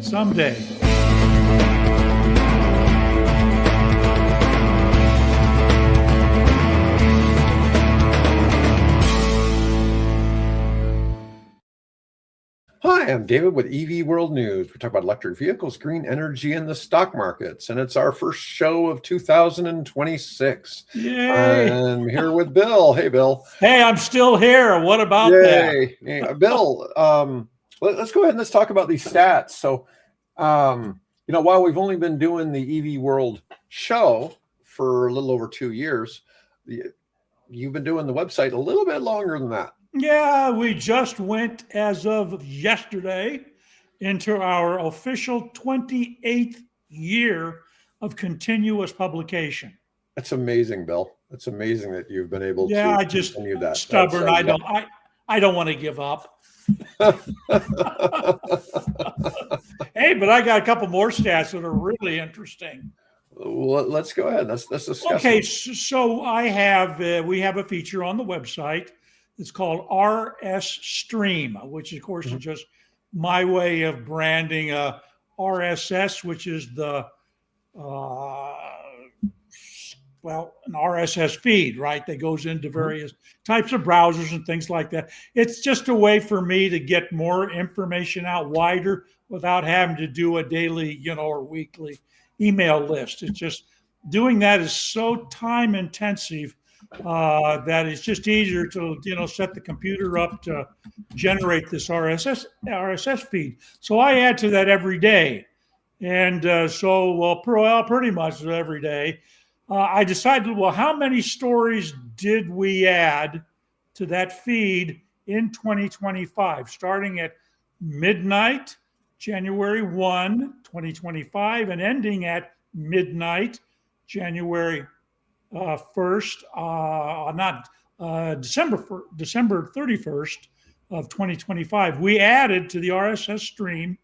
Someday. Hi, I'm David with EV World News. We talk about electric vehicles, green energy, and the stock markets. And it's our first show of 2026. Yay. I'm here with Bill. Hey, Bill. Hey, I'm still here. What about that? Yay. Bill, let's go ahead and let's talk about these stats. So, while we've only been doing the EV World show for a little over 2 years, you've been doing the website a little bit longer than that. Yeah, we just went, as of yesterday, into our official 28th year of continuous publication. That's amazing, Bill. That's amazing that you've been able to continue that. Stubborn. I don't want to give up. Hey, but I got a couple more stats that are really interesting. Well, let's go ahead. Let's discuss. Okay, so we have a feature on the website. It's called RS Stream, which of course is just my way of branding RSS, which is the an RSS feed, right? That goes into various types of browsers and things like that. It's just a way for me to get more information out wider without having to do a daily, or weekly email list. It's just doing that is so time intensive that it's just easier to set the computer up to generate this RSS feed. So I add to that every day, and pretty much every day. I decided, how many stories did we add to that feed in 2025, starting at midnight, January 1, 2025, and ending at midnight, January 1st, December 31st of 2025. We added to the RSS stream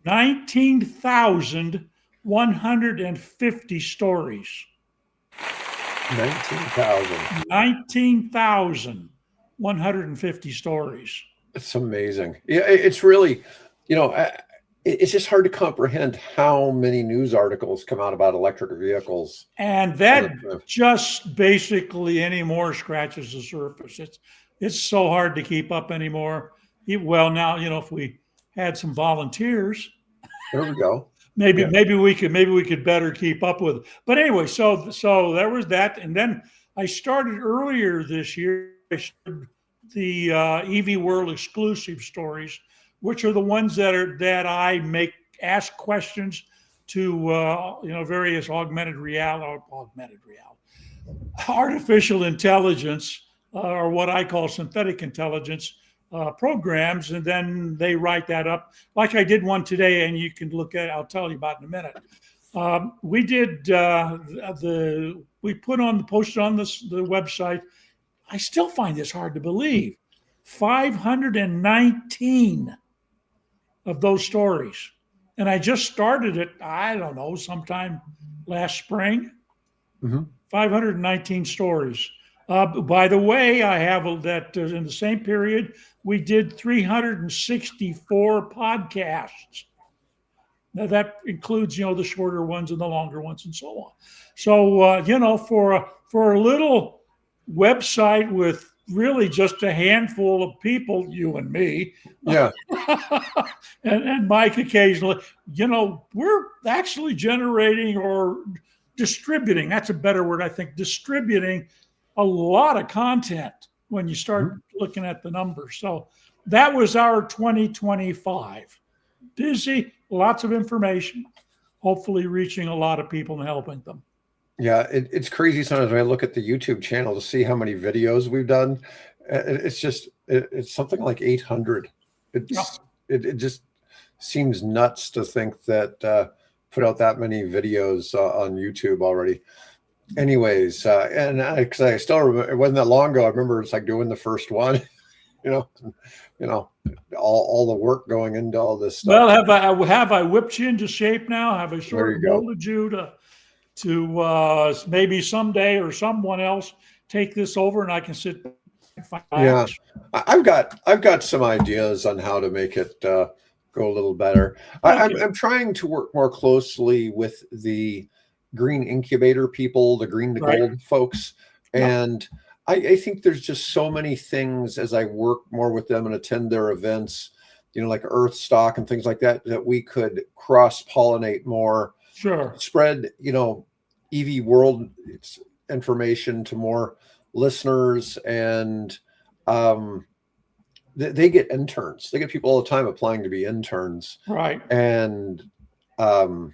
19,150 stories. 19,150 stories. It's amazing. Yeah, it's really, it's just hard to comprehend how many news articles come out about electric vehicles. And that just basically anymore scratches the surface. It's so hard to keep up anymore. Well, now, if we had some volunteers, there we go. Maybe we could better keep up with it. But anyway, so there was that. And then I started earlier this year the EV World exclusive stories, which are the ones that I ask questions to various augmented reality, artificial intelligence, or what I call synthetic intelligence programs, and then they write that up. Like I did one today, and you can look at it. I'll tell you about in a minute. We did we posted on the website. I still find this hard to believe. 519 of those stories. And I just started it, I don't know, sometime last spring. 519 stories. By the way, I have that in the same period, we did 364 podcasts. Now that includes, the shorter ones and the longer ones and so on. So, for a little website with really just a handful of people, you and me, and Mike occasionally, we're actually generating or distributing, that's a better word, I think, distributing a lot of content when you start looking at the numbers. So that was our 2025. Busy, lots of information, hopefully reaching a lot of people and helping them. Yeah, it's crazy sometimes when I look at the YouTube channel to see how many videos we've done. It's something like 800. It just seems nuts to think that put out that many videos on YouTube already. Anyways, because I still remember, it wasn't that long ago. I remember it's like doing the first one, all the work going into all this stuff. Well, have I whipped you into shape now? Have I sort of molded you to maybe someday or someone else take this over and I can sit back and find I've got some ideas on how to make it go a little better. Okay. I'm trying to work more closely with the green incubator people, the green to Right. gold folks. Yep. And I think there's just so many things as I work more with them and attend their events, like Earth Stock and things like that, that we could cross pollinate more, Sure. spread, EV world information to more listeners. And they get interns. They get people all the time applying to be interns. Right. And I'm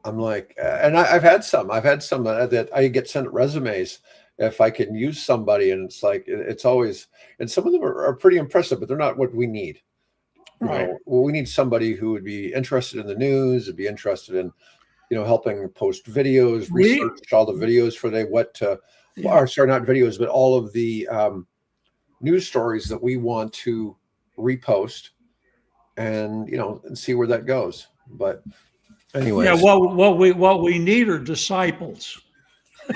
like, and I've had some that I get sent resumes if I can use somebody, and it's like, it's always, and some of them are pretty impressive, but they're not what we need. Right. We need somebody who would be interested in the news, would be interested in, helping post videos, We, research all the videos for yeah. or sorry, not videos, but all of the news stories that we want to repost, and and see where that goes. But anyways, Yeah. What we need are disciples.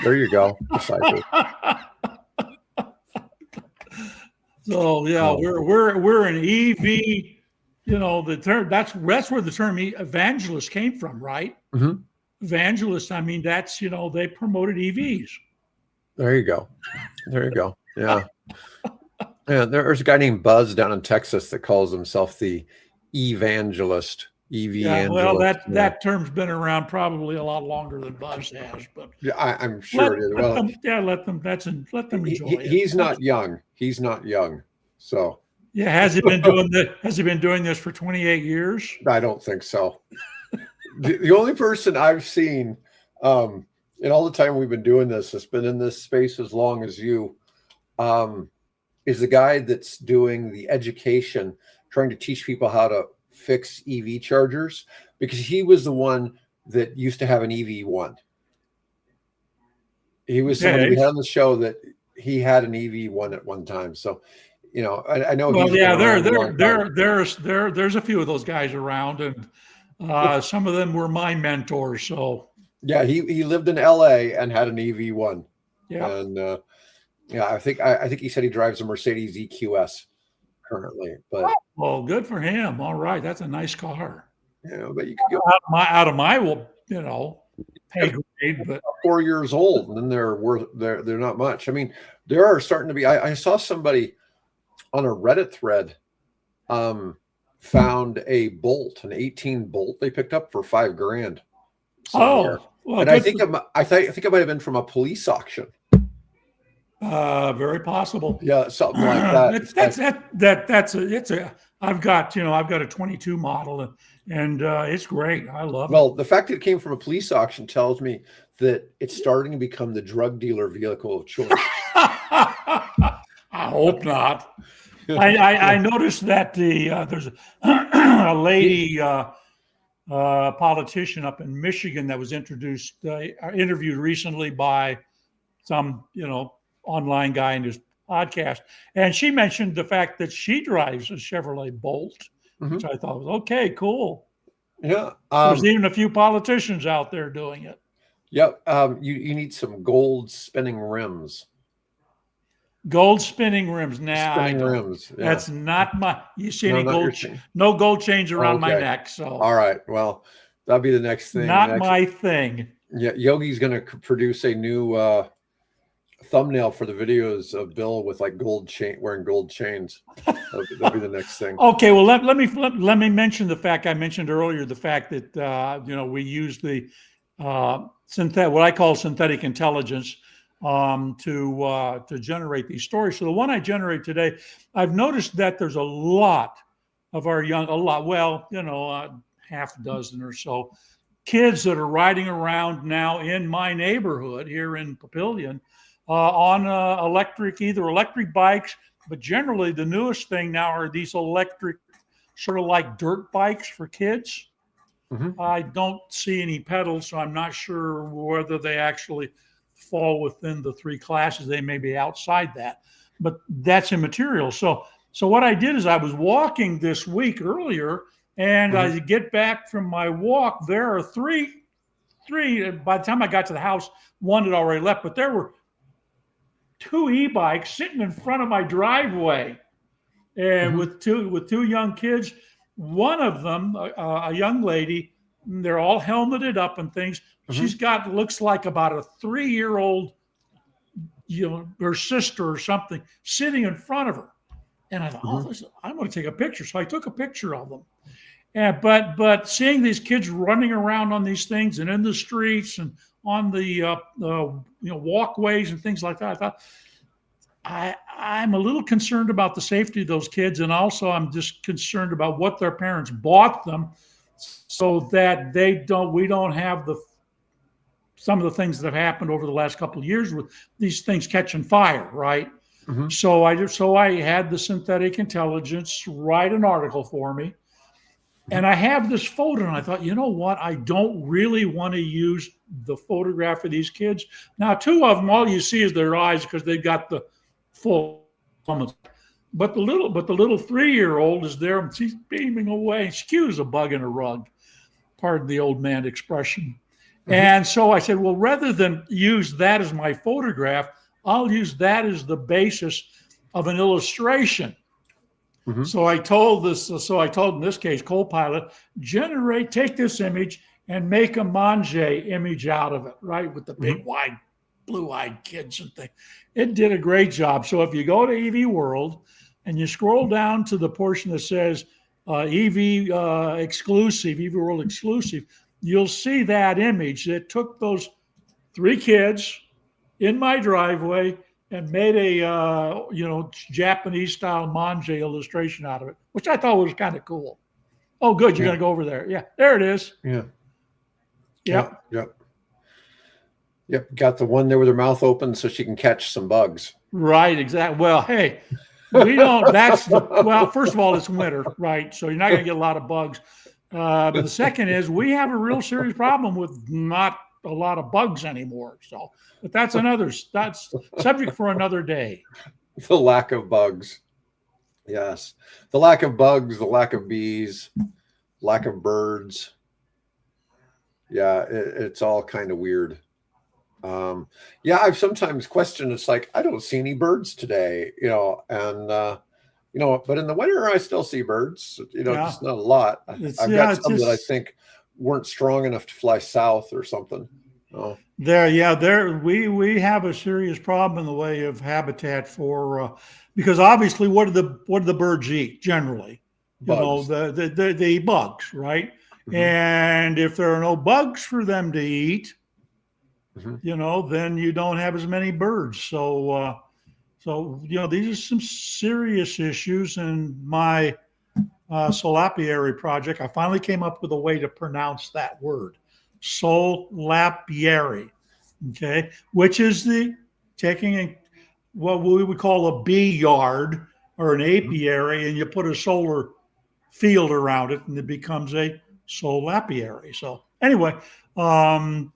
there you go, disciples. So yeah, we're an EV. The term that's where the term evangelist came from, right? Mm-hmm. Evangelist. I mean, that's they promoted EVs. There you go. There you go. Yeah. Yeah. There's a guy named Buzz down in Texas that calls himself the evangelist. Yeah, well, Evangelist. that term's been around probably a lot longer than Buzz has, but Yeah, I'm sure it is. let Well, them, yeah, let them. Let them enjoy it. he's not young. He's not young. So Yeah, has he been doing this? Has he been doing this for 28 years? I don't think so. The only person I've seen in all the time we've been doing this, that's been in this space as long as you, is the guy that's doing the education, trying to teach people how to fix EV chargers, because he was the one that used to have an EV1. He was somebody we had on the show that he had an EV1 at one time. So, I know. Well, he's yeah, there's there's a few of those guys around, and some of them were my mentors. So yeah, he lived in LA and had an EV1. yeah, And yeah, I think he said he drives a Mercedes EQS currently, but well, good for him. All right, that's a nice car. but you could go Out of my pay grade, but 4 years old, and then they're not much. I mean, there are starting to be. I saw somebody on a Reddit thread found a bolt, an 18 bolt they picked up for $5,000. well, and I think it might have been from a police auction. very possible. Yeah, something like that. I've got a 22 model, and it's great. I love it. Well, the fact that it came from a police auction tells me that it's starting to become the drug dealer vehicle of choice. I hope not. I noticed that there's a lady politician up in Michigan that was interviewed recently by some online guy in his podcast, and she mentioned the fact that she drives a Chevrolet Bolt, which I thought was okay, cool. Yeah, there's even a few politicians out there doing it. Yep. You need some gold spinning rims. Gold spinning rims. Nah, spinning rims. Yeah. That's not my. You see any gold? No gold chains around my neck. So all right. Well, that'll be the next thing. Not my thing. Yeah, Yogi's going to produce a new thumbnail for the videos of Bill with like wearing gold chains. That'll be the next thing. Okay. Well, let me mention the fact I mentioned earlier. The fact that we use the what I call synthetic intelligence to generate these stories. So the one I generate today, I've noticed that there's a lot of our half a dozen or so kids that are riding around now in my neighborhood here in Papillion on either electric bikes, but generally the newest thing now are these electric sort of like dirt bikes for kids. I don't see any pedals, so I'm not sure whether they actually fall within the three classes. They may be outside that, but that's immaterial. So what I did is I was walking this week earlier, and I get back from my walk. There are three. By the time I got to the house, one had already left, but there were two e-bikes sitting in front of my driveway, and with two young kids. one of them, a young lady, they're all helmeted up and things. She's got, looks like about a 3-year-old, her sister or something sitting in front of her. And I thought, I'm going to take a picture. So I took a picture of them. And, but seeing these kids running around on these things and in the streets and on the walkways and things like that, I thought, I'm a little concerned about the safety of those kids, and also I'm just concerned about what their parents bought them, so that we don't have some of the things that have happened over the last couple of years with these things catching fire, right? So I had the synthetic intelligence write an article for me, and I have this photo, and I thought, you know what? I don't really want to use the photograph of these kids. Now, 2 of them, all you see is their eyes because they've got the full. But the little 3-year-old is there, and she's beaming away. She cute as a bug in a rug. Pardon the old man expression. And so I said, well, rather than use that as my photograph, I'll use that as the basis of an illustration. So I told in this case, Copilot, take this image and make a Manje image out of it, right? With the big, wide, blue-eyed kids and things. It did a great job. So if you go to EV World and you scroll down to the portion that says EV exclusive, EV World exclusive, you'll see that image that took those 3 kids in my driveway and made a Japanese style Manje illustration out of it, which I thought was kind of cool. Oh, good, you're gonna go over there. Yeah, there it is. Yep. Got the one there with her mouth open so she can catch some bugs. Right, exactly. Well, hey, we don't. First of all, it's winter, right? So you're not gonna get a lot of bugs. But the second is we have a real serious problem with not a lot of bugs anymore. So, but that's subject for another day. The lack of bugs. Yes. The lack of bugs, the lack of bees, lack of birds. Yeah, it's all kind of weird. I've sometimes questioned, it's like, I don't see any birds today, but in the winter I still see birds, just not a lot. I've got some that I think weren't strong enough to fly south or something. We have a serious problem in the way of habitat because obviously what do the birds eat generally? Bugs. They eat bugs, right? And if there are no bugs for them to eat, then you don't have as many birds. So these are some serious issues. In my Solapiary project, I finally came up with a way to pronounce that word, Solapiary, okay, which is taking what we would call a bee yard or an apiary, and you put a solar field around it, and it becomes a Solapiary. So anyway, I'm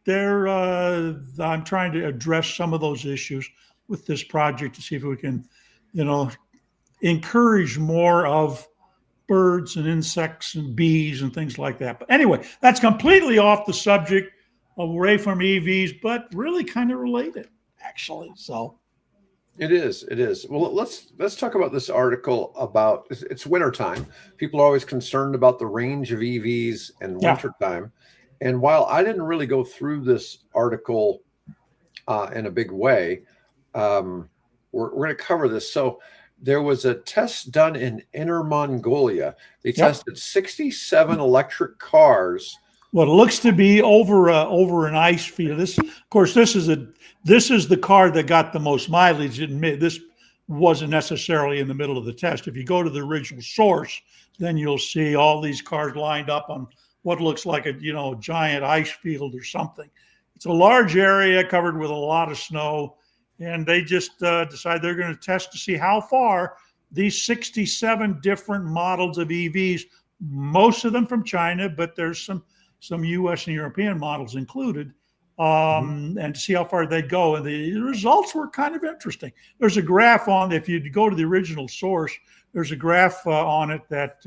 trying to address some of those issues with this project to see if we can, encourage more of birds and insects and bees and things like that. But anyway, that's completely off the subject, away from EVs, but really kind of related, actually. So it is. Well, let's talk about this article about it's wintertime. People are always concerned about the range of EVs in wintertime. And while I didn't really go through this article in a big way, we're going to cover this. So there was a test done in Inner Mongolia. They tested 67 electric cars. What looks to be over an ice field. This is the car that got the most mileage. This wasn't necessarily in the middle of the test. If you go to the original source, then you'll see all these cars lined up on what looks like a giant ice field or something. It's a large area covered with a lot of snow, and they just decide they're going to test to see how far these 67 different models of EVs, most of them from China, but there's some U.S. and European models included, and to see how far they go. And the results were kind of interesting. There's a graph if you go to the original source, there's a graph on it that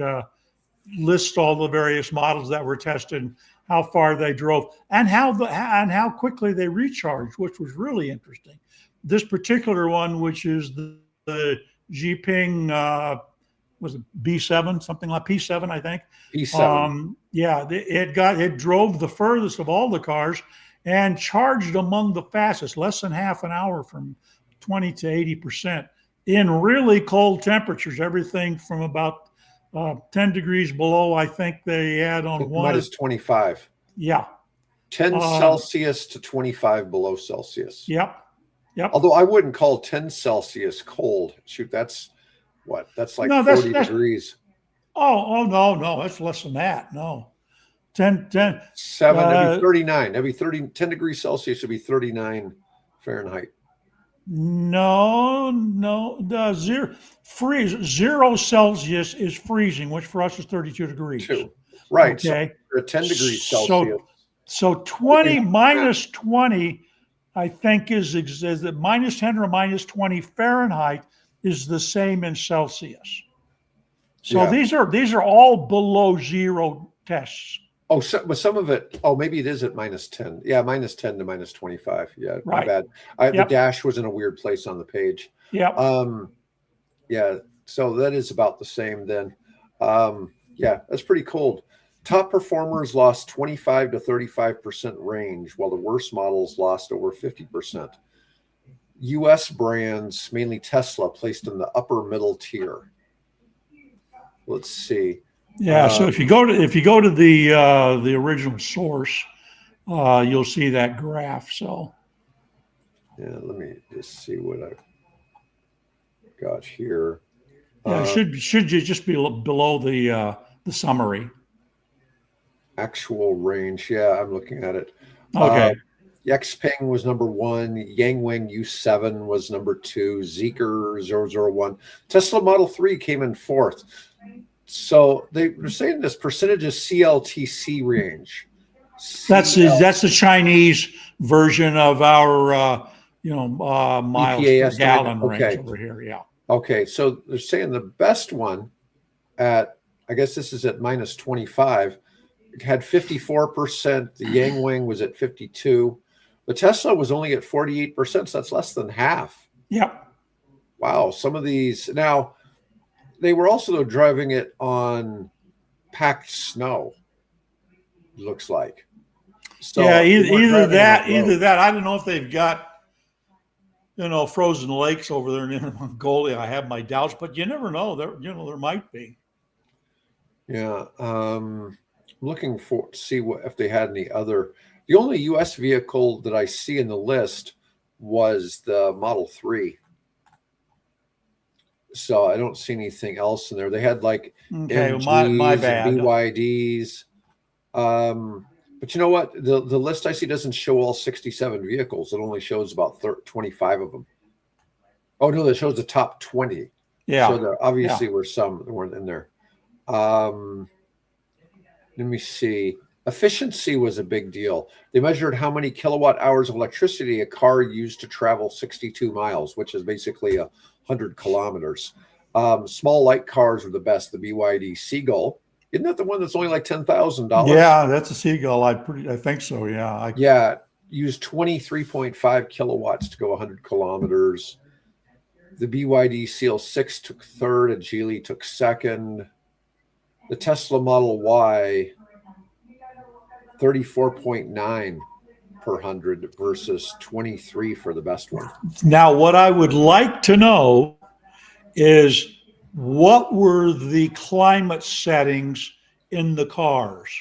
lists all the various models that were tested, how far they drove, and how quickly they recharged, which was really interesting. This particular one, which is the Jiping was it B7, something like P7, I think. P7. Yeah, it drove the furthest of all the cars and charged among the fastest, less than half an hour from 20 to 80% in really cold temperatures, everything from about 10 degrees below, I think they had on one. Minus 25. Yeah. 10 Celsius to 25 below Celsius. Yep. Yep. Although I wouldn't call 10 Celsius cold. Shoot, that's what? That's like 40 degrees. Oh, no, that's less than that. No. 10, 7, that'd be 39. That'd be 10 degrees Celsius would be 39 Fahrenheit. No, zero Celsius is freezing, which for us is 32 degrees. 2. Right. Okay. So 10 degrees Celsius. So 20 minus 20, I think is that minus 10 or minus 20 Fahrenheit is the same in Celsius. So these are all below zero tests. Oh, but some of it, maybe it is at minus 10. Yeah, minus 10 to minus 25. Yeah, right. My bad. The dash was in a weird place on the page. Yeah. Yeah, so that is about the same then. Yeah, that's pretty cold. Top performers lost 25 to 35% range, while the worst models lost over 50%. U.S. brands, mainly Tesla, placed in the upper middle tier. Let's see. Yeah, so if you go to the original source, you'll see that graph. So yeah, let me just see what I've got here. Yeah, should you just be below the summary? Actual range. Yeah, I'm looking at it. Okay. Xpeng was number 1. Yangwing U7 was number 2. Zeekr 001. Tesla Model 3 came in 4th. So they're saying this percentage of CLTC range. That's the Chinese version of our miles EPA per gallon range over here. Yeah. Okay, so they're saying the best one at, I guess this is at minus 25, had 54%. The Yangwing was at 52. The Tesla was only at 48%, so that's less than half. Yep. Wow, some of these. Now, they were also driving it on packed snow, looks like. So yeah, either that. I don't know if they've got, frozen lakes over there in Inner Mongolia. I have my doubts, but you never know. There might be. Yeah. Looking to see if they had any other. The only U.S. vehicle that I see in the list was the Model 3. So I don't see anything else in there. They had like MGs, my bad. BYDs. But you know what? The list I see doesn't show all 67 vehicles. It only shows about 25 of them. Oh, no, that shows the top 20. Yeah. So there obviously were some that weren't in there. Let me see. Efficiency was a big deal. They measured how many kilowatt hours of electricity a car used to travel 62 miles, which is basically 100 kilometers. Small light cars were the best. The BYD Seagull. Isn't that the one that's only like $10,000? Yeah, that's a Seagull. I think so. Yeah. Yeah. Used 23.5 kilowatts to go 100 kilometers. The BYD Seal 6 took third, and Geely took second. The Tesla Model Y, 34.9 per 100 versus 23 for the best one. Now, what I would like to know is what were the climate settings in the cars?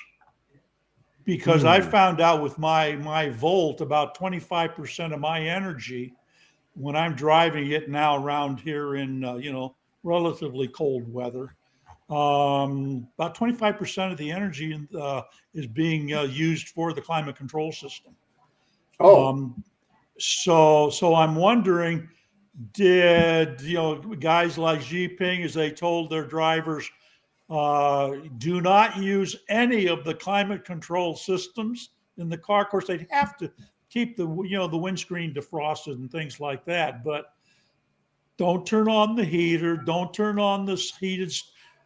Because I found out with my Volt, about 25% of my energy when I'm driving it now around here in relatively cold weather. About 25% of the energy is being used for the climate control system. So I'm wondering, did guys like Xiping, as they told their drivers, do not use any of the climate control systems in the car? Of course, they'd have to keep the windscreen defrosted and things like that, but don't turn on the heater, don't turn on this heated,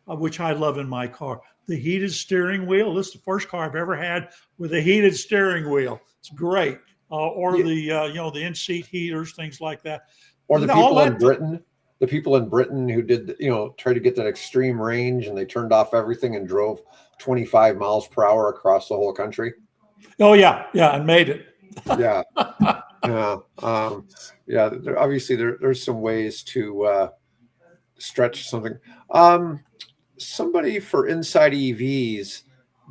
which I love in my car, the heated steering wheel. This is the first car I've ever had with a heated steering wheel. It's great. The in-seat heaters, things like that. Or the people in Britain the people in Britain who did, tried to get that extreme range and they turned off everything and drove 25 miles per hour across the whole country. Oh yeah, yeah, and made it. Yeah. Yeah. Yeah. Obviously, there's some ways to stretch something. Somebody for Inside EVs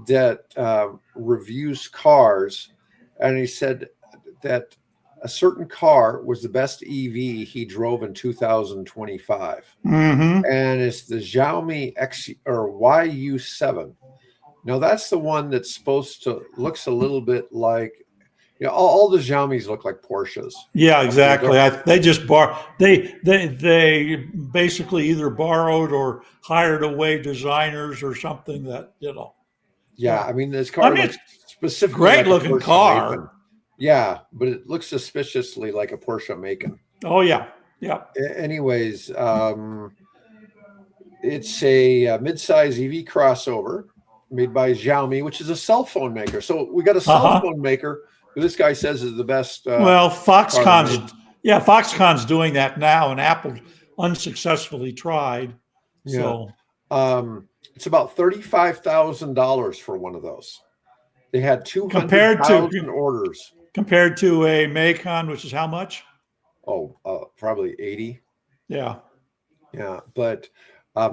that reviews cars, and he said that a certain car was the best EV he drove in 2025, Mm-hmm. and it's the Xiaomi X or YU7. Now that's the one that's supposed to looks a little bit like, all the Xiaomis look like Porsches. Yeah, exactly. They just they basically either borrowed or hired away designers or something that Yeah, Yeah. I mean this I car mean, looks it's specifically great like a looking Porsche car. Macan. Yeah, but it looks suspiciously like a Porsche Macan. Oh yeah, yeah. Anyways, it's a mid-size EV crossover made by Xiaomi, which is a cell phone maker. So we got a cell Uh-huh. phone maker who this guy says is the best. Well, car made. Foxconn's doing that now, and Apple unsuccessfully tried. Yeah. So It's about $35,000 for one of those. They had compared 200,000 to orders. compared to a Macon, which is how much? Oh, probably 80. Yeah. Yeah, but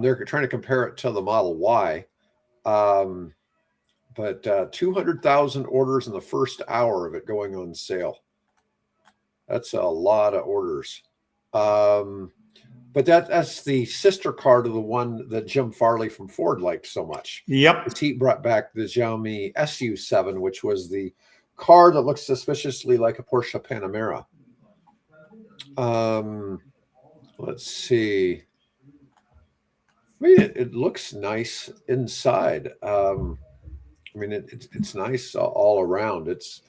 they're trying to compare it to the Model Y. But 200,000 orders in the first hour of it going on sale. That's a lot of orders. But that's the sister car to the one that Jim Farley from Ford liked so much. Yep. He brought back the Xiaomi SU7, which was the car that looks suspiciously like a Porsche Panamera. Let's see. I mean, it looks nice inside. I mean, it's nice all around. It's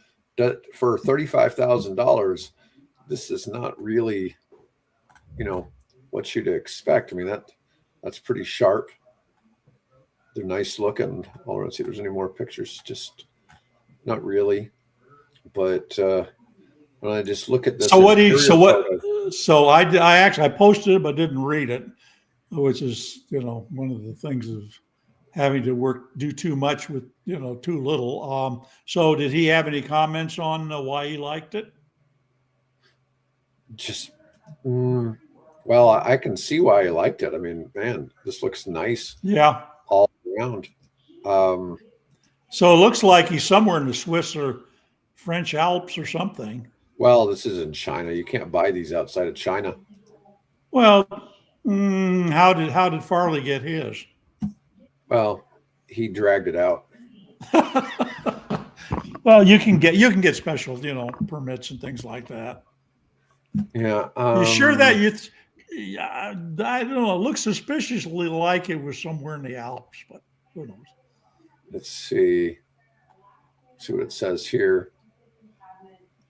for $35,000. This is not really, what you'd expect. I mean, that's pretty sharp. They're nice looking. Let's see if there's any more pictures. Just not really. But when I just look at this, so I actually posted it but didn't read it, which is one of the things of having to do too much with too little. So did he have any comments on why he liked it? Just well, I can see why he liked it. I mean, man, this looks nice. Yeah, all around. So it looks like he's somewhere in the Swiss or French Alps or something. Well, this is in China. You can't buy these outside of China. Well, how did Farley get his? Well, he dragged it out. Well, you can get special, permits and things like that. Yeah. You sure that I don't know. It looks suspiciously like it was somewhere in the Alps, but who knows? Let's see. See what it says here.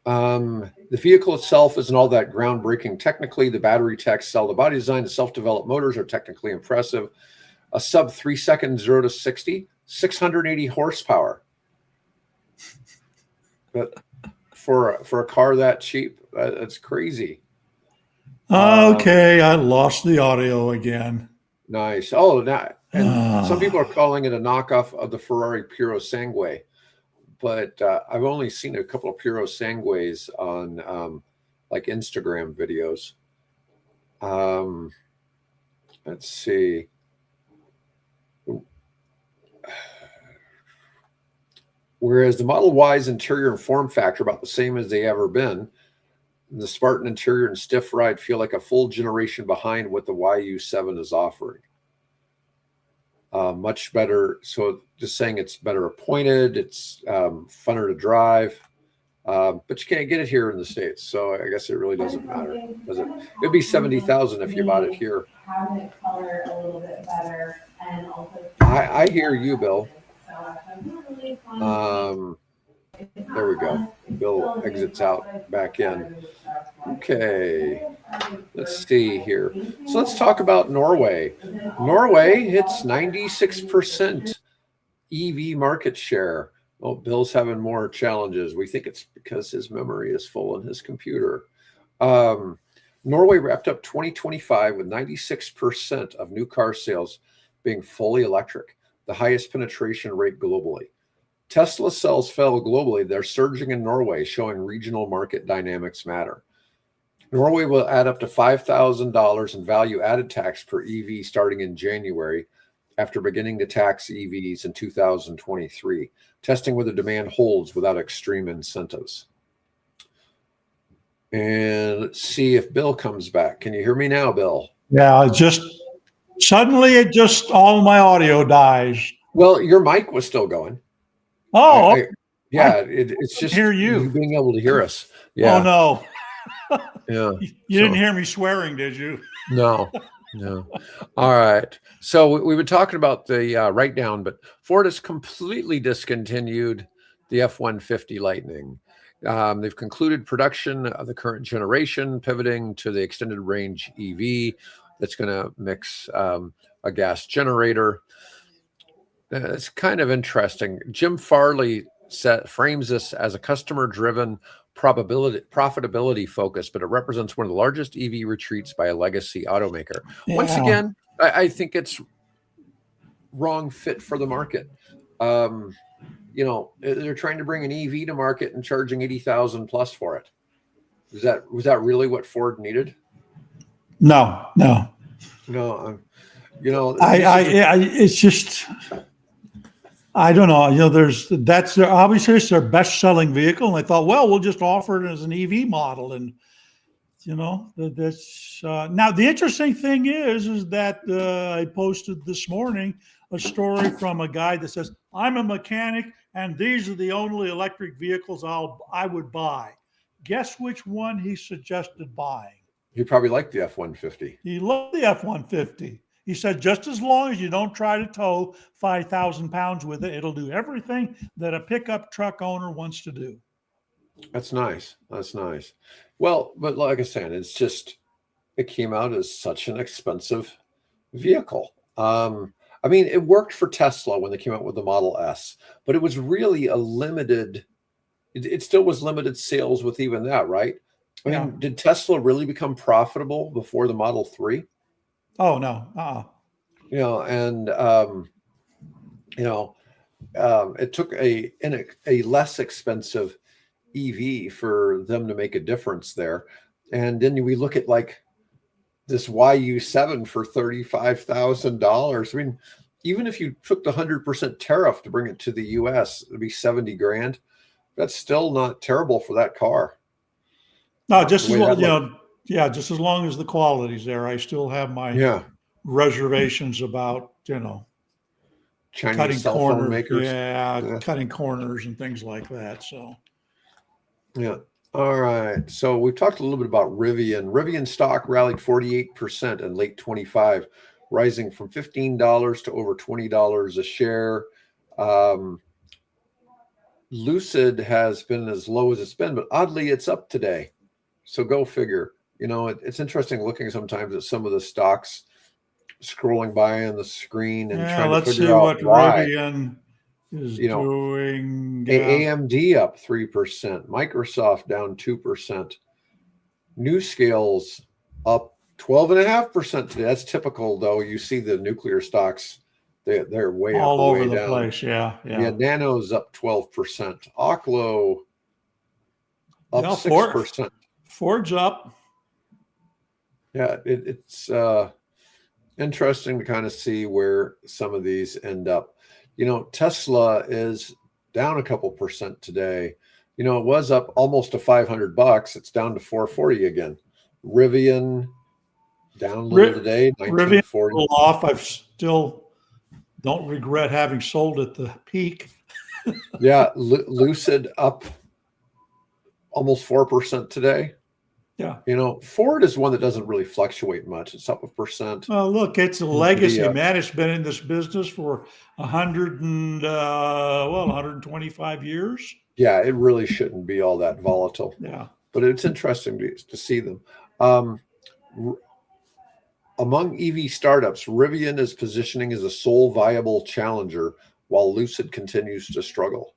The vehicle itself isn't all that groundbreaking. Technically, the battery techs sell the body design. The self-developed motors are technically impressive. A sub 3 second 0 to 60, 680 horsepower. But for a car that cheap, that's crazy. Okay, I lost the audio again. Nice. Oh, and some people are calling it a knockoff of the Ferrari Puro Sangue, but I've only seen a couple of Puro Sangues on like Instagram videos. Let's see. Whereas the Model Y's interior and form factor about the same as they ever been, the Spartan interior and stiff ride feel like a full generation behind what the YU7 is offering. Much better. So just saying it's better appointed, it's funner to drive, but you can't get it here in the States. So I guess it really doesn't matter, does it? It'd be 70,000 if you bought it here. Cabinet color a little bit better, and also I hear you, Bill. There we go. Bill exits out back in. Okay, let's see here. So let's talk about Norway. Norway hits 96% EV market share. Well, Bill's having more challenges. We think it's because his memory is full in his computer. Norway wrapped up 2025 with 96% of new car sales being fully electric, the highest penetration rate globally. Tesla sales fell globally. They're surging in Norway, showing regional market dynamics matter. Norway will add up to $5,000 in value-added tax per EV starting in January, after beginning to tax EVs in 2023, testing whether demand holds without extreme incentives. And let's see if Bill comes back. Can you hear me now, Bill? Yeah, suddenly all my audio dies. Well, your mic was still going. Oh, It's just hear you being able to hear us. Yeah. Oh no. Yeah. You didn't hear me swearing, did you? No. All right. So we've been talking about the write down, but Ford has completely discontinued the F-150 Lightning. They've concluded production of the current generation, pivoting to the extended range EV that's going to mix a gas generator. It's kind of interesting. Jim Farley frames this as a customer-driven profitability focus, but it represents one of the largest EV retreats by a legacy automaker. Yeah. Once again, I think it's wrong fit for the market. They're trying to bring an EV to market and charging $80,000 plus for it. Was that really what Ford needed? No. It's just, I don't know. That's obviously it's their best-selling vehicle, and they thought, well, we'll just offer it as an EV model, and that's now the interesting thing is that I posted this morning a story from a guy that says, I'm a mechanic, and these are the only electric vehicles I would buy. Guess which one he suggested buying? He probably liked the F-150. He loved the F-150. He said, just as long as you don't try to tow 5,000 pounds with it, it'll do everything that a pickup truck owner wants to do. That's nice. Well, but like I said, it came out as such an expensive vehicle. It worked for Tesla when they came out with the Model S, but it was really a limited, it still was limited sales with even that, right? Did Tesla really become profitable before the Model 3? Oh, no. It took a less expensive EV for them to make a difference there. And then we look at like this YU7 for $35,000. Even if you took the 100% tariff to bring it to the US, it'd be $70,000. That's still not terrible for that car. No, just as long, just as long as the quality's there. I still have my reservations about, Chinese cutting cell corners. phone makers. Yeah, cutting corners and things like that. So, yeah. All right. So we've talked a little bit about Rivian. Rivian stock rallied 48% in late 25, rising from $15 to over $20 a share. Lucid has been as low as it's been, but oddly, it's up today. So go figure. It's interesting looking sometimes at some of the stocks, scrolling by on the screen and trying to figure out why. Rivian is doing. AMD up 3%, Microsoft down 2%, NewScale's up 12.5% today. That's typical, though. You see the nuclear stocks, they're way all up, over way the down. place. Yeah. Nano's up 12%, Oklo up 6%. Ford's up. Yeah, it's interesting to kind of see where some of these end up. Tesla is down a couple percent today. It was up almost to $500. It's down to $440 again. Rivian down a little today, $1940. Rivian off. I still don't regret having sold at the peak. Yeah, Lucid up almost 4% today. Yeah. Ford is one that doesn't really fluctuate much. It's up 1%. Well, look, it's a legacy, man. It's been in this business for 125 years. Yeah, it really shouldn't be all that volatile. Yeah. But it's interesting to see them. Among EV startups, Rivian is positioning as a sole viable challenger while Lucid continues to struggle.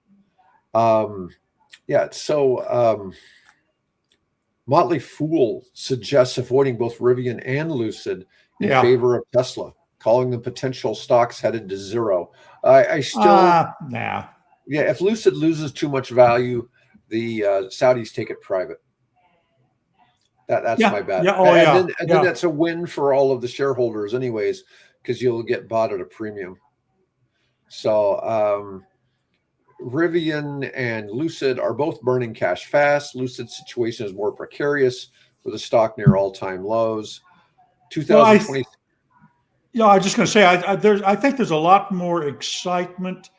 Motley Fool suggests avoiding both Rivian and Lucid in Yeah. favor of Tesla, calling them potential stocks headed to zero. I still, Nah. yeah, if Lucid loses too much value, the Saudis take it private. That's Yeah. my bet. Yeah. Oh, yeah. And Yeah. then that's a win for all of the shareholders, anyways, because you'll get bought at a premium. So Rivian and Lucid are both burning cash fast. Lucid's situation is more precarious with the stock near all-time lows. Well, 2020. I was just going to say, I think there's a lot more excitement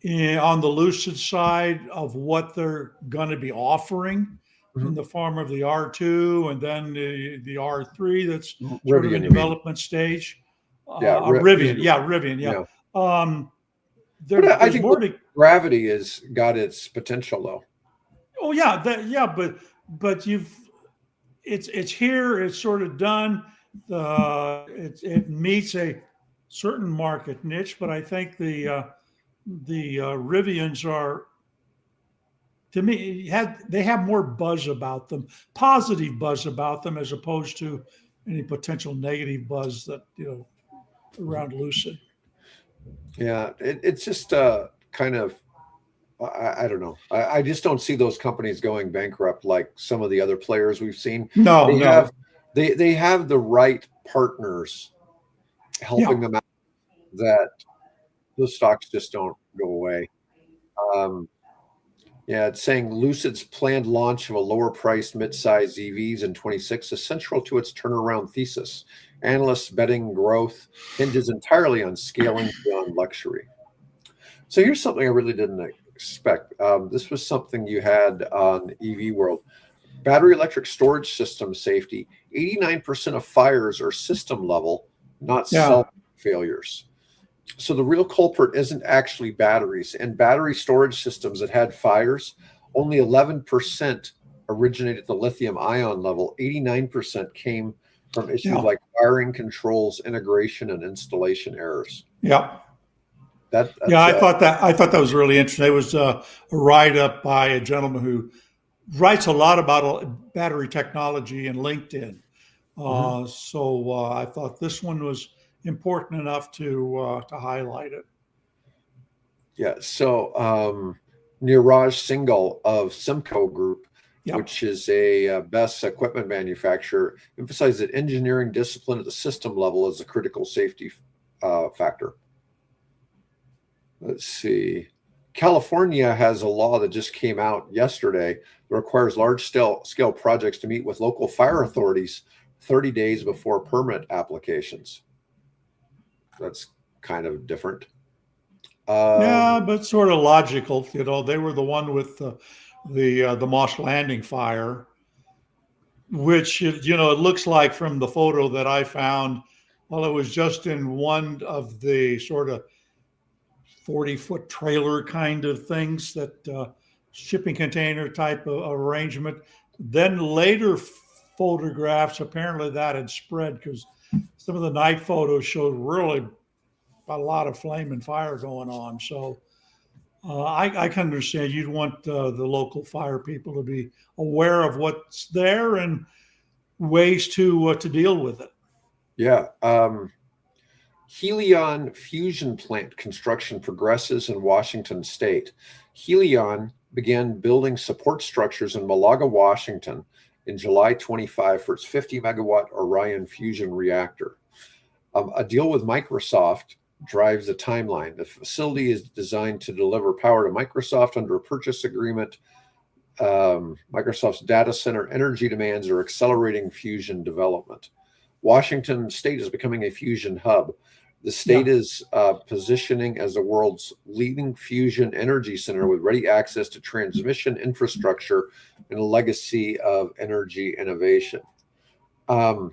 on the Lucid side of what they're going to be offering in the form of the R2 and then the R3 that's sort of Rivian, in you mean? development stage. Yeah, Rivian. Yeah, Rivian. Yeah. But I There's think more to. Gravity has got its potential, though. Oh yeah, but it's here. It's sort of done. It meets a certain market niche, but I think the Rivians are, to me, they have more buzz about them, positive buzz about them, as opposed to any potential negative buzz that around Lucid. Yeah, it's just kind of, I don't know. I just don't see those companies going bankrupt like some of the other players we've seen. No, they have the right partners helping them out, that those stocks just don't go away. It's saying Lucid's planned launch of a lower priced mid-size EVs in 26 is central to its turnaround thesis. Analysts betting growth hinges entirely on scaling beyond luxury. So here's something I really didn't expect. This was something you had on EV World. Battery electric storage system safety. 89% of fires are system level, not cell failures. So the real culprit isn't actually batteries. And battery storage systems that had fires, only 11% originated at the lithium ion level. 89% came from issues like wiring controls, integration, and installation errors. Yeah. I thought that was really interesting. It was a write-up by a gentleman who writes a lot about battery technology in LinkedIn. So I thought this one was important enough to highlight it. Yeah. So Neeraj Singhal of Simco Group, which is a BESS equipment manufacturer, emphasized that engineering discipline at the system level is a critical safety factor. Let's see. California has a law that just came out yesterday that requires large-scale projects to meet with local fire authorities 30 days before permit applications. That's kind of different. But sort of logical. They were the one with the Moss Landing fire, which it looks like from the photo that I found, well, it was just in one of the sort of 40-foot trailer kind of things, that shipping container type of arrangement. Then later photographs, apparently that had spread, because some of the night photos showed really a lot of flame and fire going on. So I can understand you'd want the local fire people to be aware of what's there and ways to deal with it. Yeah. Helion fusion plant construction progresses in Washington state. Helion began building support structures in Malaga, Washington in July 25 for its 50 megawatt Orion fusion reactor. A deal with Microsoft drives the timeline. The facility is designed to deliver power to Microsoft under a purchase agreement. Microsoft's data center energy demands are accelerating fusion development. Washington state is becoming a fusion hub. The state is positioning as the world's leading fusion energy center with ready access to transmission infrastructure and a legacy of energy innovation. I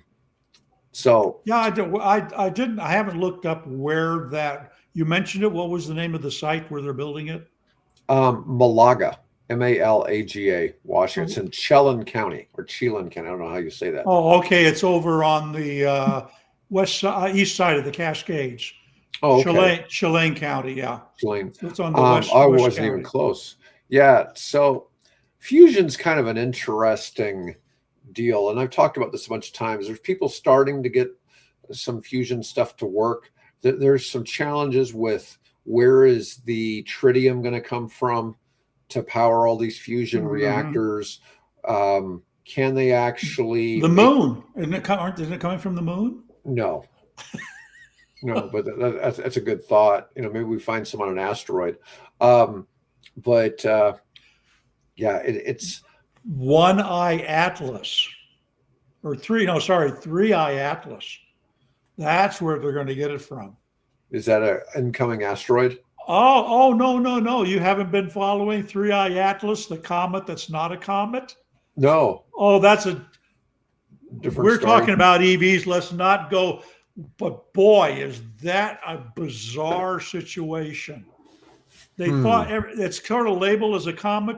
haven't looked up where that, you mentioned it. What was the name of the site where they're building it? Malaga, Malaga, Washington, Chelan County, or Chelan County. I don't know how you say that. Oh, okay. It's over on the east side of the Cascades. Oh, okay. Chelan County, yeah. Chelan. So it's on the west. I west wasn't county. even close. Yeah. So fusion's kind of an interesting deal. And I've talked about this a bunch of times. There's people starting to get some fusion stuff to work. There's some challenges with where is the tritium going to come from to power all these fusion reactors. Can they actually the moon? Isn't it coming from the moon? No. No, but that's a good thought. Maybe we find some on an asteroid. Yeah, it's One Eye Atlas, or Three Eye Atlas. That's where they're going to get it from. Is that an incoming asteroid? Oh, no. You haven't been following Three Eye Atlas, the comet that's not a comet? No. Oh, that's a different We're story. talking about EVs. Let's not go. But boy, is that a bizarre situation. They thought it's sort of labeled as a comet,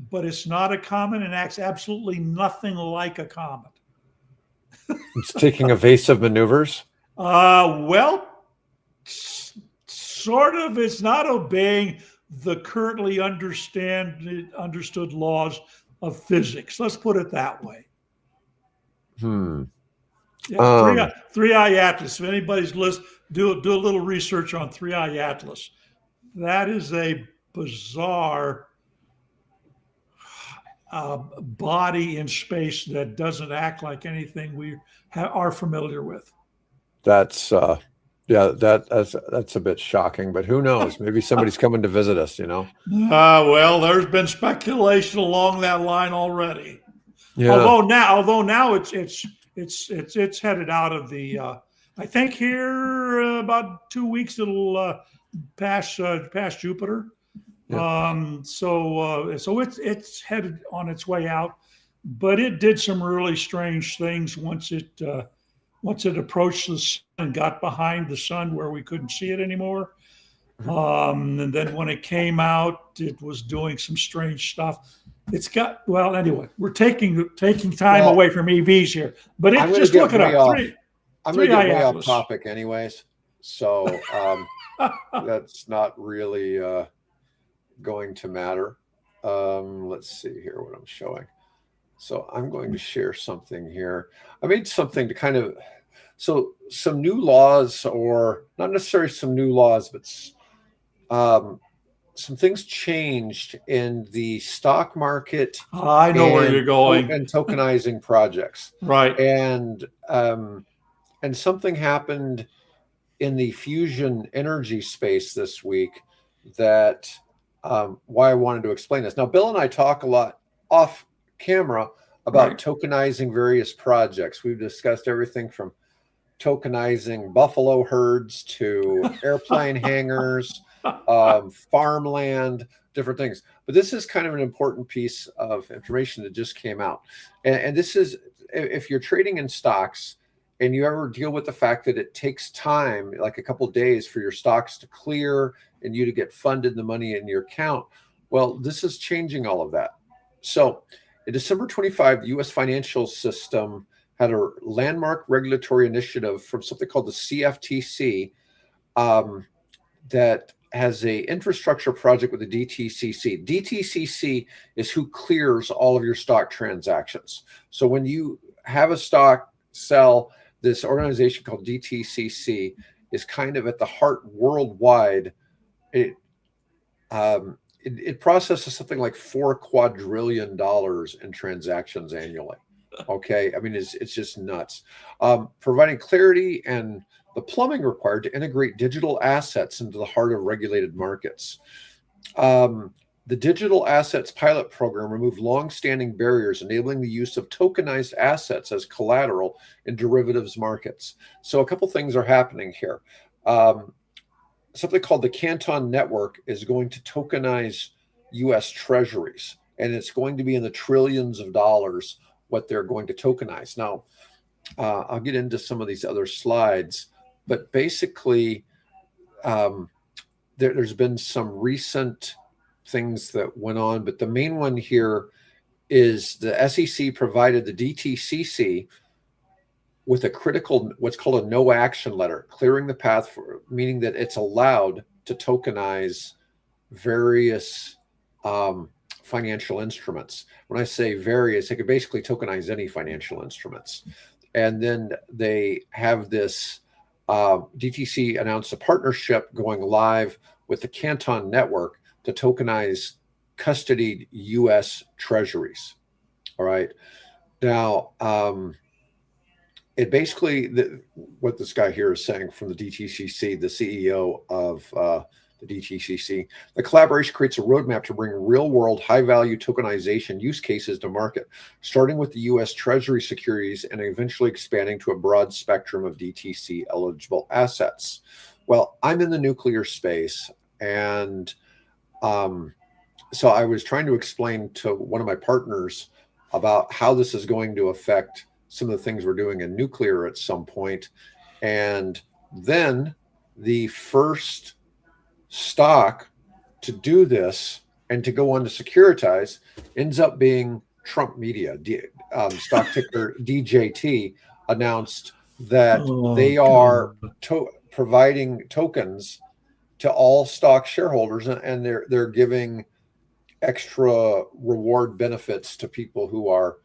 but it's not a comet and acts absolutely nothing like a comet. It's taking evasive maneuvers. Well, sort of. It's not obeying the currently understood laws of physics. Let's put it that way. Yeah, Three Eye Atlas. If anybody's list, do a little research on Three Eye Atlas. That is a bizarre body in space that doesn't act like anything we are familiar with. That's that's a bit shocking, but who knows? Maybe somebody's coming to visit us. Well, there's been speculation along that line already. Yeah. Although now it's headed out of the. I think here about 2 weeks it'll pass Jupiter. Yeah. So it's headed on its way out, but it did some really strange things once it approached the sun and got behind the sun where we couldn't see it anymore. And then when it came out, it was doing some strange stuff. Anyway, we're taking time away from EVs here, but just look it up. I'm going to get way off topic anyways. So that's not really going to matter. Let's see here what I'm showing. So I'm going to share something here. I made something to some new laws, or not necessarily some new laws, but some things changed in the stock market. I know where you're going. And tokenizing projects. Right. And something happened in the fusion energy space this week that why I wanted to explain this. Now, Bill and I talk a lot off camera about tokenizing various projects. We've discussed everything from tokenizing buffalo herds to airplane hangars, farmland, different things. But this is kind of an important piece of information that just came out. And this is, if you're trading in stocks and you ever deal with the fact that it takes time, like a couple of days for your stocks to clear and you to get funded the money in your account, well, this is changing all of that. So in December 25, the U.S. financial system had a landmark regulatory initiative from something called the CFTC that has a infrastructure project with the DTCC. DTCC is who clears all of your stock transactions. So when you have a stock sell, this organization called DTCC is kind of at the heart worldwide. It processes something like $4 quadrillion in transactions annually. Okay, I mean, it's just nuts. Providing clarity and the plumbing required to integrate digital assets into the heart of regulated markets. The Digital Assets Pilot Program removed long-standing barriers, enabling the use of tokenized assets as collateral in derivatives markets. So a couple things are happening here. Something called the Canton Network is going to tokenize U.S. treasuries, and it's going to be in the trillions of dollars what they're going to tokenize. Now, I'll get into some of these other slides, but basically there's been some recent things that went on, but the main one here is the SEC provided the DTCC with a critical, what's called a no action letter, clearing the path for, meaning that it's allowed to tokenize various financial instruments. When I say various, they could basically tokenize any financial instruments. And then they have this DTC announced a partnership going live with the Canton Network to tokenize custodied U.S. treasuries. All right. Now, it basically, what this guy here is saying from the DTCC, the CEO of the DTCC, the collaboration creates a roadmap to bring real-world, high-value tokenization use cases to market, starting with the U.S. Treasury securities and eventually expanding to a broad spectrum of DTC-eligible assets. Well, I'm in the nuclear space, and so I was trying to explain to one of my partners about how this is going to affect some of the things we're doing in nuclear at some point. And then the first stock to do this and to go on to securitize ends up being Trump Media. Stock ticker DJT announced that they are providing tokens to all stock shareholders, and they're giving extra reward benefits to people who are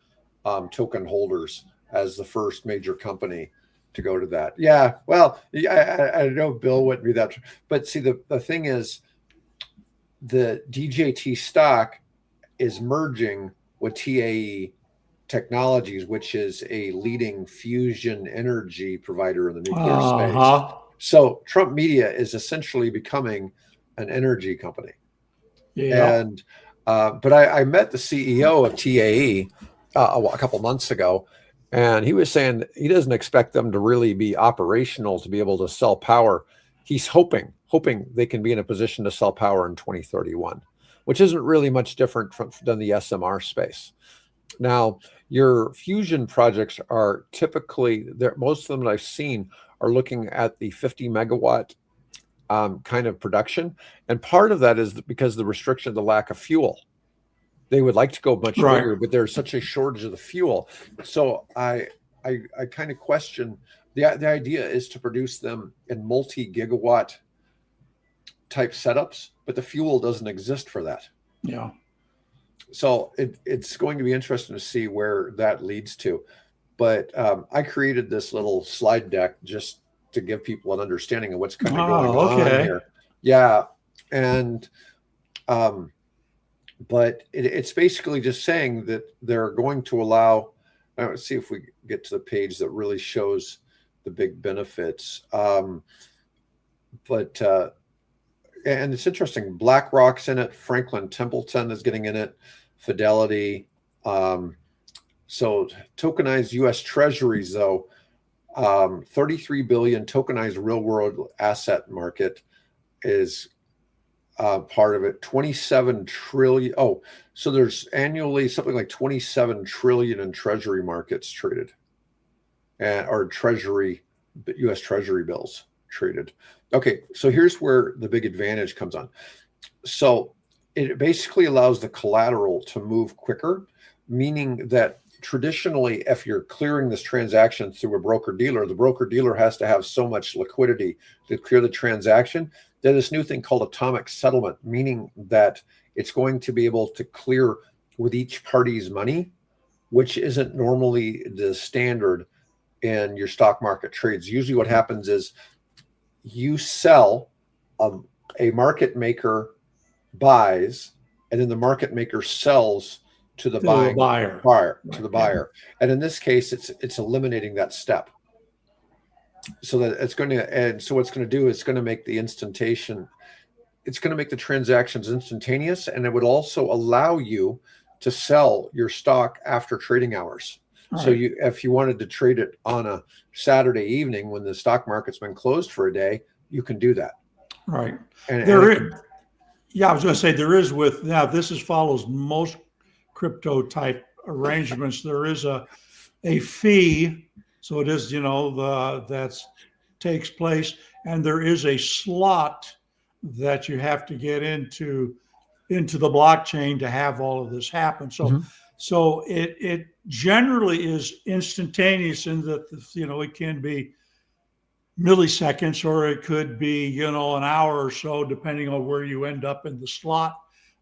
token holders as the first major company to go to that. Yeah, well, I know Bill wouldn't be that, but see, the thing is, the DJT stock is merging with TAE Technologies, which is a leading fusion energy provider in the nuclear space. So Trump Media is essentially becoming an energy company. Yeah. And but I met the CEO of TAE a couple months ago, and he was saying he doesn't expect them to really be operational to be able to sell power. He's hoping they can be in a position to sell power in 2031, which isn't really much different than the SMR space. Now, your fusion projects are typically, most of them that I've seen are looking at the 50 megawatt kind of production. And part of that is because of the restriction of the lack of fuel. They would like to go much bigger, but there's such a shortage of the fuel. So I kind of question the idea is to produce them in multi-gigawatt type setups, but the fuel doesn't exist for that. Yeah. So it's going to be interesting to see where that leads to. But I created this little slide deck just to give people an understanding of what's kind of going on here. Yeah. And but it's basically just saying that they're going to allow, let's see if we get to the page that really shows the big benefits. And it's interesting, BlackRock's in it, Franklin Templeton is getting in it, Fidelity. So tokenized U.S. treasuries, though, 33 billion tokenized real world asset market is part of it. 27 trillion. Oh, so there's annually something like 27 trillion in treasury markets traded, or U.S. treasury bills traded. Okay, so here's where the big advantage comes on. So it basically allows the collateral to move quicker, meaning that traditionally, if you're clearing this transaction through a broker dealer, the broker dealer has to have so much liquidity to clear the transaction. There's this new thing called atomic settlement, meaning that it's going to be able to clear with each party's money, which isn't normally the standard in your stock market trades. Usually what happens is you sell, a market maker buys, and then the market maker sells to the buyer. And in this case, it's eliminating that step. So that it's going to, and so what's going to do is going to make the instantation, it's going to make the transactions instantaneous, and it would also allow you to sell your stock after trading hours. Right. So if you wanted to trade it on a Saturday evening when the stock market's been closed for a day, you can do that. Right. And I was going to say this follows most crypto type arrangements. There is a fee. So it is, that takes place, and there is a slot that you have to get into the blockchain to have all of this happen. So, so it generally is instantaneous in that, it can be milliseconds, or it could be, an hour or so, depending on where you end up in the slot.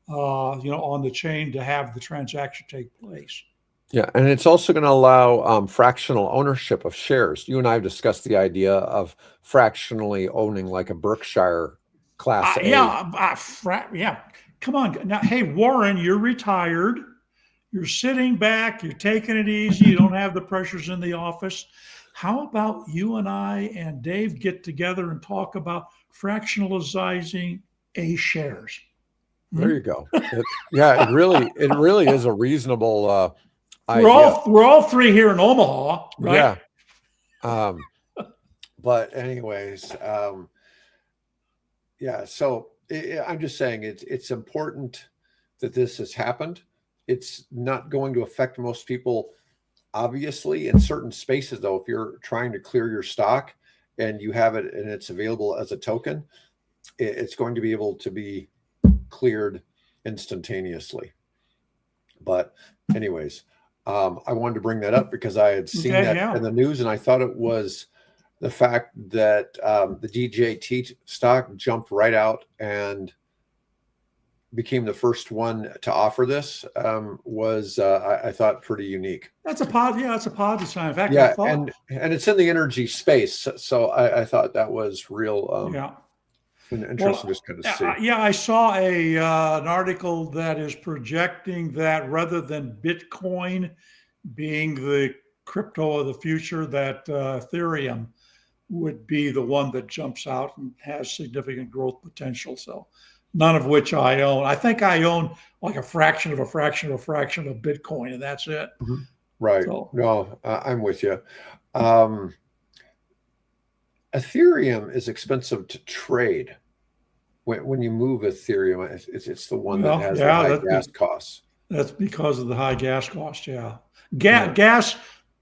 on the chain to have the transaction take place. Yeah, and it's also going to allow fractional ownership of shares. You and I have discussed the idea of fractionally owning like a Berkshire Class A. Yeah. Come on. Now, hey, Warren, you're retired. You're sitting back. You're taking it easy. You don't have the pressures in the office. How about you and I and Dave get together and talk about fractionalizing A shares? There you go. It really is a reasonable idea. We're all three here in Omaha, right? Yeah. But anyways, yeah. So I'm just saying it's important that this has happened. It's not going to affect most people, obviously, in certain spaces, though. If you're trying to clear your stock and you have it and it's available as a token, it's going to be able to be cleared instantaneously. But anyways, I wanted to bring that up because I had seen that in the news, and I thought it was the fact that the DJT stock jumped right out and became the first one to offer this was I thought pretty unique. That's a positive sign. In fact, yeah, and it's in the energy space, so I thought that was real interesting, just kind of see. Yeah, I saw an article that is projecting that rather than Bitcoin being the crypto of the future, that Ethereum would be the one that jumps out and has significant growth potential. So none of which I own. I think I own like a fraction of Bitcoin, and that's it. Mm-hmm. Right. So, no, I'm with you. Ethereum is expensive to trade. When you move Ethereum, it's the one that has the high gas costs. That's because of the high gas cost, yeah. Gas,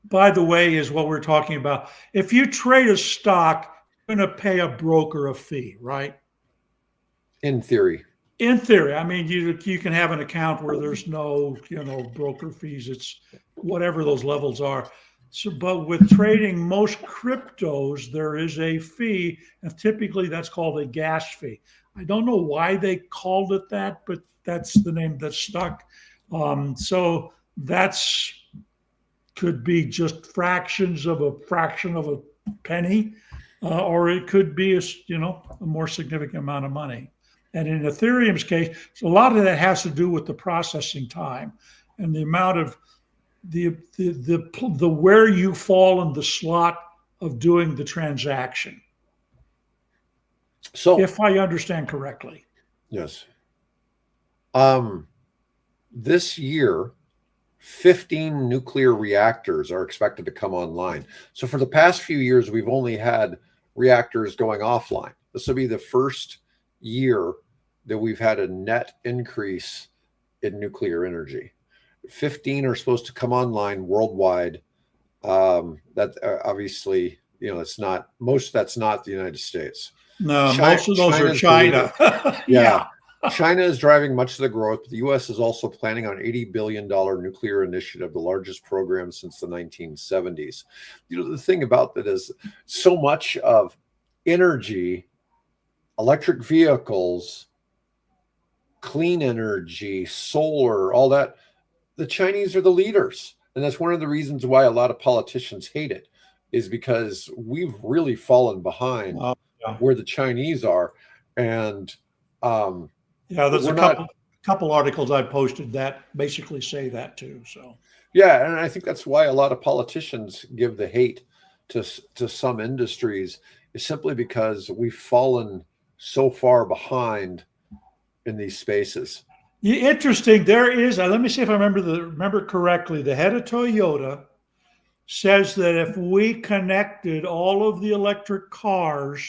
by the way, is what we're talking about. If you trade a stock, you're going to pay a broker a fee, right? In theory. In theory. I mean, you can have an account where there's no, broker fees. It's whatever those levels are. So, but with trading most cryptos, there is a fee, and typically that's called a gas fee. I don't know why they called it that, but that's the name that stuck. So that's could be just fractions of a fraction of a penny, or it could be a more significant amount of money. And in Ethereum's case, so a lot of that has to do with the processing time and the amount of the where you fall in the slot of doing the transaction. So, if I understand correctly. Yes. This year, 15 nuclear reactors are expected to come online. So for the past few years, we've only had reactors going offline. This will be the first year that we've had a net increase in nuclear energy. 15 are supposed to come online worldwide. That obviously, it's not most. That's not the United States. No, most of those are China. Yeah. China is driving much of the growth. The U.S. is also planning on $80 billion nuclear initiative, the largest program since the 1970s. The thing about that is so much of energy, electric vehicles, clean energy, solar, all that, the Chinese are the leaders. And that's one of the reasons why a lot of politicians hate it, is because we've really fallen behind where the Chinese are. And there's a couple articles I posted that basically say that too. So yeah, and I think that's why a lot of politicians give the hate to some industries, is simply because we've fallen so far behind in these spaces. Interesting. There is. Let me see if I remember correctly. The head of Toyota says that if we connected all of the electric cars,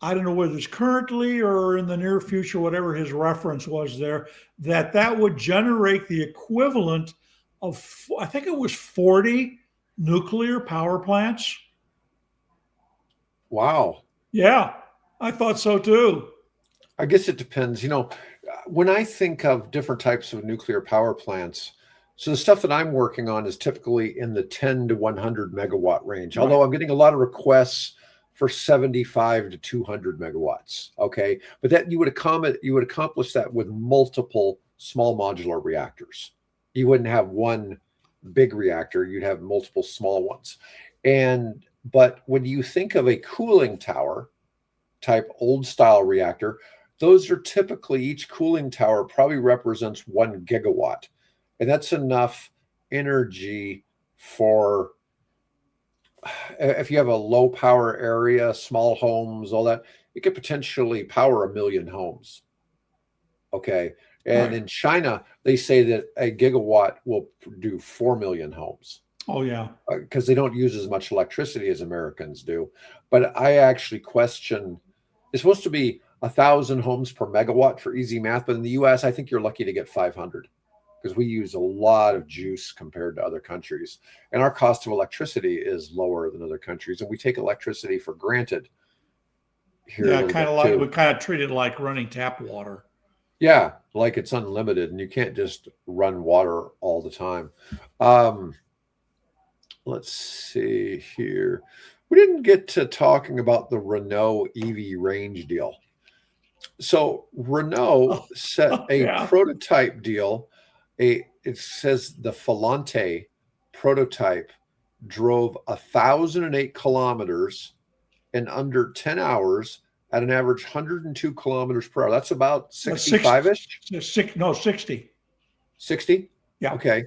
I don't know whether it's currently or in the near future, whatever his reference was there, that would generate the equivalent of, I think it was 40 nuclear power plants. Wow. Yeah, I thought so too. I guess it depends. When I think of different types of nuclear power plants, so the stuff that I'm working on is typically in the 10 to 100 megawatt range. Although I'm getting a lot of requests for 75 to 200 megawatts. Okay, but that you would accomplish that with multiple small modular reactors. You wouldn't have one big reactor, you'd have multiple small ones. But when you think of a cooling tower type old style reactor, those are typically, each cooling tower probably represents 1 gigawatt. And that's enough energy for, if you have a low power area, small homes, all that, it could potentially power 1 million homes. Okay. And in China, they say that a gigawatt will do 4 million homes. Oh, yeah. Because they don't use as much electricity as Americans do. But I actually question, it's supposed to be 1,000 homes per megawatt for easy math. But in the US, I think you're lucky to get 500 because we use a lot of juice compared to other countries. And our cost of electricity is lower than other countries. And we take electricity for granted here. Yeah, kind of like, we kind of treat it like running tap water. Yeah, like it's unlimited and you can't just run water all the time. Let's see here. We didn't get to talking about the Renault EV range deal. So Renault set a prototype deal. It says the Falante prototype drove 1,008 kilometers in under 10 hours at an average 102 kilometers per hour. That's about 65-ish? No, 60. 60? Yeah. Okay.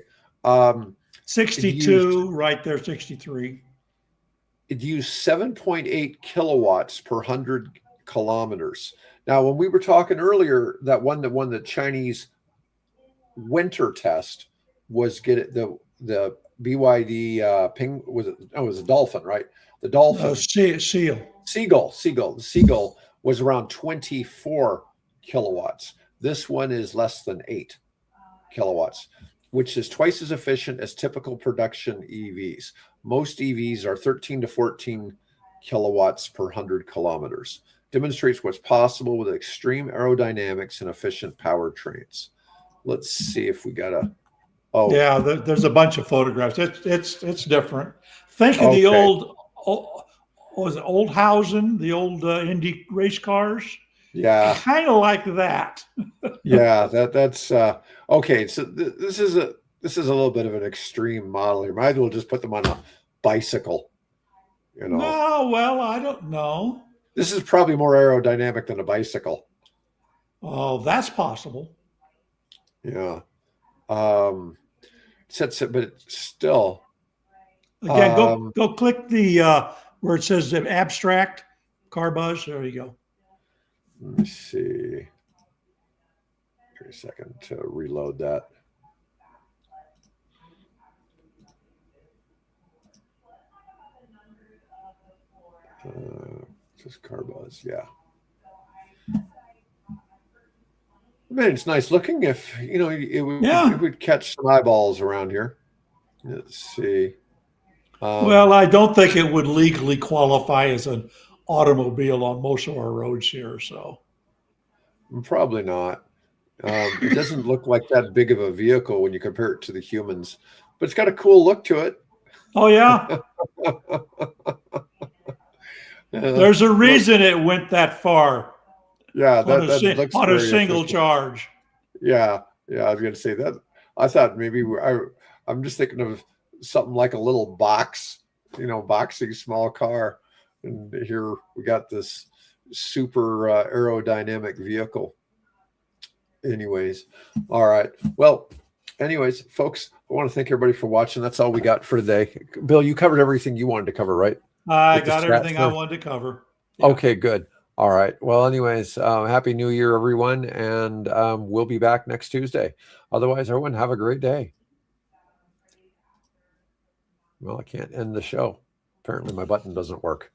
62, right there, 63. It used 7.8 kilowatts per 100 kilometers. Now, when we were talking earlier, that one that won the Chinese winter test was the BYD Ping, was it? Oh, it was a Dolphin, right? The Dolphin. Seal. Seagull. The Seagull was around 24 kilowatts. This one is less than 8 kilowatts, which is twice as efficient as typical production EVs. Most EVs are 13 to 14 kilowatts per 100 kilometers. Demonstrates what's possible with extreme aerodynamics and efficient powertrains. Let's see if we got a. Oh, yeah. There's a bunch of photographs. It's different. Think of the old. Was it Oldhausen, the old Indy race cars? Yeah, kind of like that. Yeah, that's okay. So this is a little bit of an extreme model here. Might as well just put them on a bicycle. You know. No, well, I don't know. This is probably more aerodynamic than a bicycle. Oh, that's possible. Yeah. Sets it, but it's still. Again, go click the where it says the abstract car buzz. There you go. Let me see. Give me a second to reload that. Just car buzz, yeah. I mean, it's nice looking. If you know, it would catch some eyeballs around here. Let's see. Well, I don't think it would legally qualify as an automobile on most of our roads here. So probably not. It doesn't look like that big of a vehicle when you compare it to the humans, but it's got a cool look to it. Oh yeah. There's a reason it went that far. Yeah, that looks on a single efficient. charge. Yeah, I was going to say that. I thought maybe I'm just thinking of something like a little box, boxy small car, and here we got this super aerodynamic vehicle. Anyways, all right. Well, anyways, folks, I want to thank everybody for watching. That's all we got for today. Bill, you covered everything you wanted to cover, right? I got everything I wanted to cover. Yeah. Okay, good. All right. Well, anyways, Happy New Year, everyone. And we'll be back next Tuesday. Otherwise, everyone, have a great day. Well, I can't end the show. Apparently, my button doesn't work.